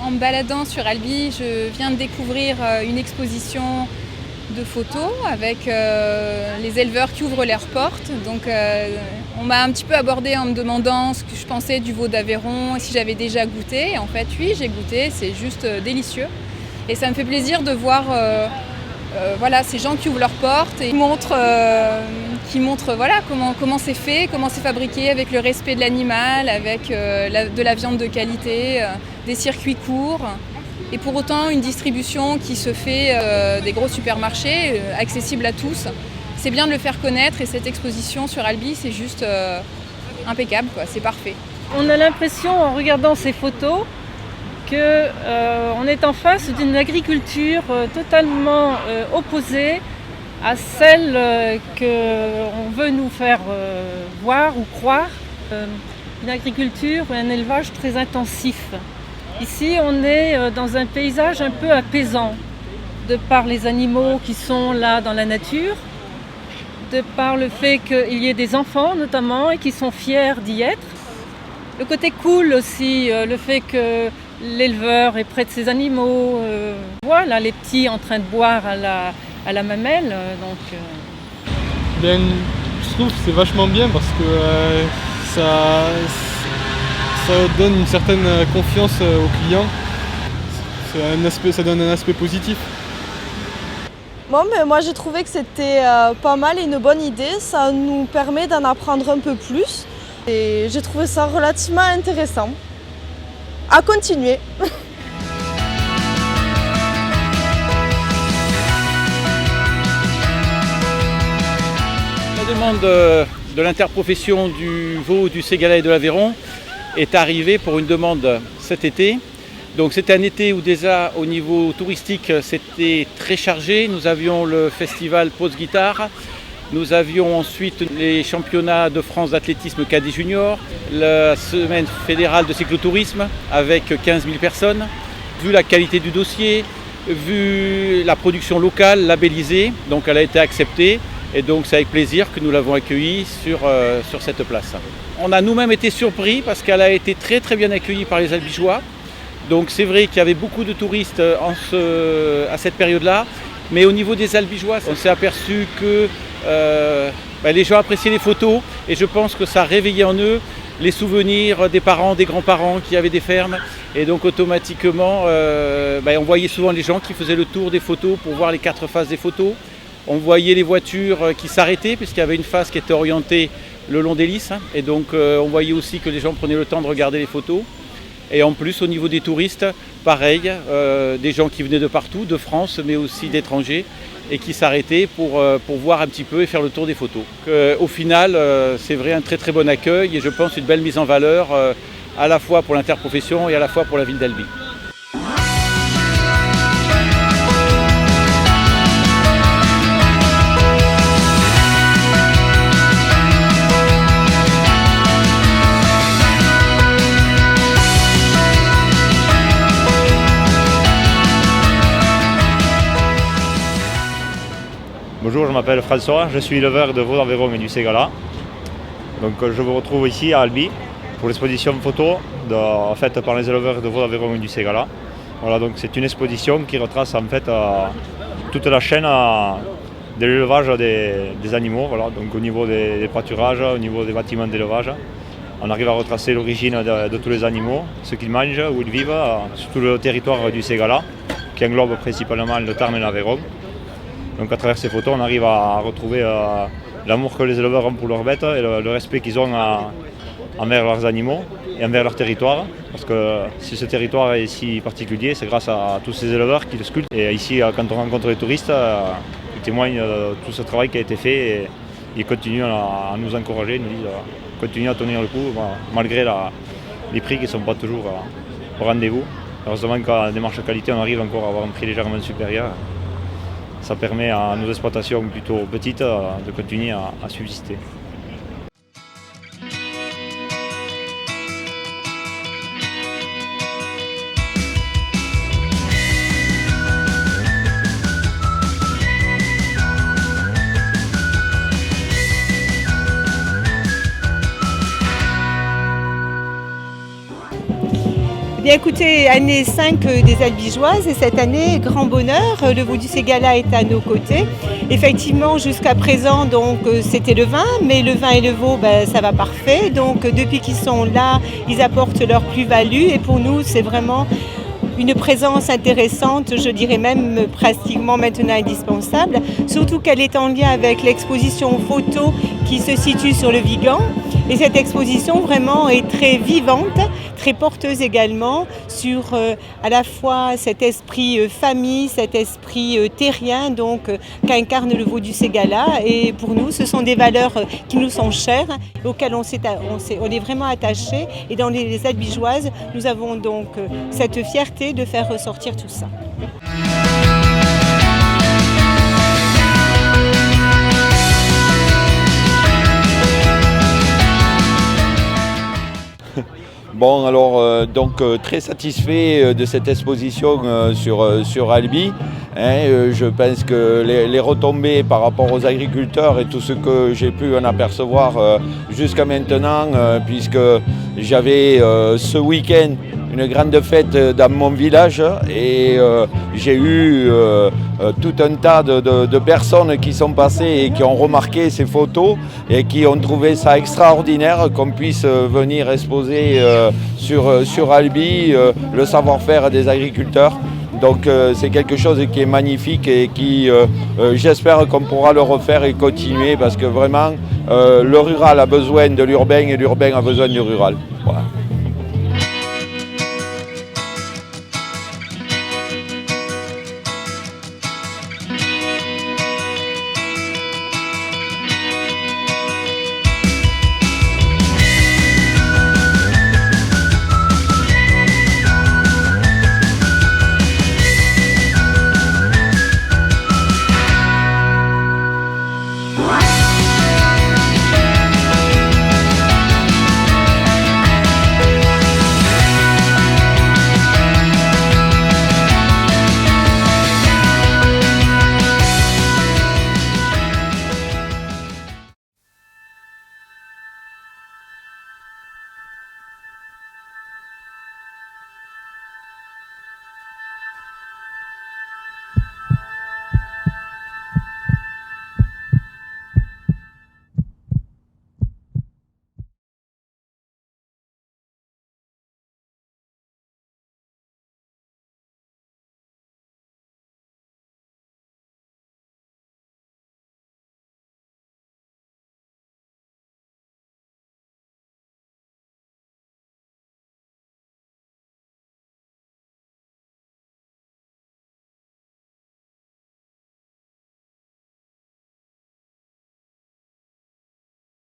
En me baladant sur Albi, je viens de découvrir une exposition de photos avec les éleveurs qui ouvrent leurs portes. Donc on m'a un petit peu abordé en me demandant ce que je pensais du veau d'Aveyron et si j'avais déjà goûté. Et en fait, oui, j'ai goûté, c'est juste délicieux. Et ça me fait plaisir de voir ces gens qui ouvrent leurs portes et qui montrent comment c'est fait, comment c'est fabriqué avec le respect de l'animal, avec de la viande de qualité, des circuits courts. Et pour autant, une distribution qui se fait des gros supermarchés, accessible à tous. C'est bien de le faire connaître et cette exposition sur Albi, c'est juste impeccable, quoi. C'est parfait. On a l'impression, en regardant ces photos, qu'on est en face d'une agriculture totalement opposée à celle qu'on veut nous faire voir ou croire. Une agriculture, un élevage très intensif. Ici, on est dans un paysage un peu apaisant, de par les animaux qui sont là dans la nature, de par le fait qu'il y ait des enfants notamment et qui sont fiers d'y être. Le côté cool aussi, le fait que l'éleveur est près de ses animaux. Voilà, les petits en train de boire à la mamelle. Ben, je trouve que c'est vachement bien parce que ça donne une certaine confiance aux clients. Ça donne un aspect positif. Bon, mais moi j'ai trouvé que c'était pas mal et une bonne idée. Ça nous permet d'en apprendre un peu plus. Et j'ai trouvé ça relativement intéressant. À continuer. La demande de l'interprofession du veau, du ségala et de l'Aveyron est arrivée pour une demande cet été. Donc c'était un été où déjà au niveau touristique c'était très chargé. Nous avions le festival Pause Guitare, nous avions ensuite les championnats de France d'athlétisme cadet junior, la semaine fédérale de cyclotourisme avec 15 000 personnes. Vu la qualité du dossier, vu la production locale labellisée, donc elle a été acceptée. Et donc c'est avec plaisir que nous l'avons accueillie sur cette place. On a nous-mêmes été surpris parce qu'elle a été très très bien accueillie par les Albigeois. Donc c'est vrai qu'il y avait beaucoup de touristes à cette période-là. Mais au niveau des Albigeois, on s'est aperçu que les gens appréciaient les photos. Et je pense que ça a réveillé en eux les souvenirs des parents, des grands-parents qui avaient des fermes. Et donc automatiquement, on voyait souvent les gens qui faisaient le tour des photos pour voir les 4 faces des photos. On voyait les voitures qui s'arrêtaient puisqu'il y avait une face qui était orientée le long des lys. Et donc on voyait aussi que les gens prenaient le temps de regarder les photos. Et en plus au niveau des touristes, pareil, des gens qui venaient de partout, de France mais aussi d'étrangers et qui s'arrêtaient pour voir un petit peu et faire le tour des photos. Au final, c'est vrai un très très bon accueil et je pense une belle mise en valeur à la fois pour l'interprofession et à la fois pour la ville d'Albi. Bonjour, je m'appelle François, je suis éleveur de veau d'Aveyron et du ségala. Donc je vous retrouve ici à Albi pour l'exposition photo faite par les éleveurs de veau d'Aveyron et du ségala. Voilà, donc c'est une exposition qui retrace en fait toute la chaîne de l'élevage des animaux. Voilà, donc au niveau des pâturages, au niveau des bâtiments d'élevage. On arrive à retracer l'origine de tous les animaux, ce qu'ils mangent, où ils vivent, sur tout le territoire du ségala, qui englobe principalement le Tarn et l'Aveyron. Donc à travers ces photos, on arrive à retrouver l'amour que les éleveurs ont pour leurs bêtes et le respect qu'ils ont envers leurs animaux et envers leur territoire. Parce que si ce territoire est si particulier, c'est grâce à tous ces éleveurs qui le sculptent. Et ici, quand on rencontre les touristes, ils témoignent de tout ce travail qui a été fait et ils continuent à nous encourager, ils nous disent continuez à tenir le coup malgré les prix qui ne sont pas toujours au rendez-vous. Heureusement qu'en démarche qualité, on arrive encore à avoir un prix légèrement supérieur. ça permet à nos exploitations plutôt petites de continuer à subsister. Bien écoutez, année 5 des Albigeoises et cette année, grand bonheur, le veau du Ségala est à nos côtés. Effectivement, jusqu'à présent, donc c'était le vin, mais le vin et le veau, ça va parfait. Donc depuis qu'ils sont là, ils apportent leur plus-value et pour nous, c'est vraiment une présence intéressante, je dirais même pratiquement maintenant indispensable, surtout qu'elle est en lien avec l'exposition photo qui se situe sur le Vigan. Et cette exposition vraiment est très vivante, très porteuse également sur à la fois cet esprit famille, cet esprit terrien qu'incarne le veau du Ségala. Et pour nous, ce sont des valeurs qui nous sont chères, auxquelles on est vraiment attachés. Et dans les Albigeoises, nous avons donc cette fierté de faire ressortir tout ça. Bon, alors très satisfait de cette exposition sur Albi. Je pense que les retombées par rapport aux agriculteurs et tout ce que j'ai pu en apercevoir jusqu'à maintenant, puisque j'avais ce week-end une grande fête dans mon village et j'ai eu tout un tas de personnes qui sont passées et qui ont remarqué ces photos et qui ont trouvé ça extraordinaire qu'on puisse venir exposer sur Albi le savoir-faire des agriculteurs. Donc c'est quelque chose qui est magnifique et qui j'espère qu'on pourra le refaire et continuer parce que vraiment le rural a besoin de l'urbain et l'urbain a besoin du rural.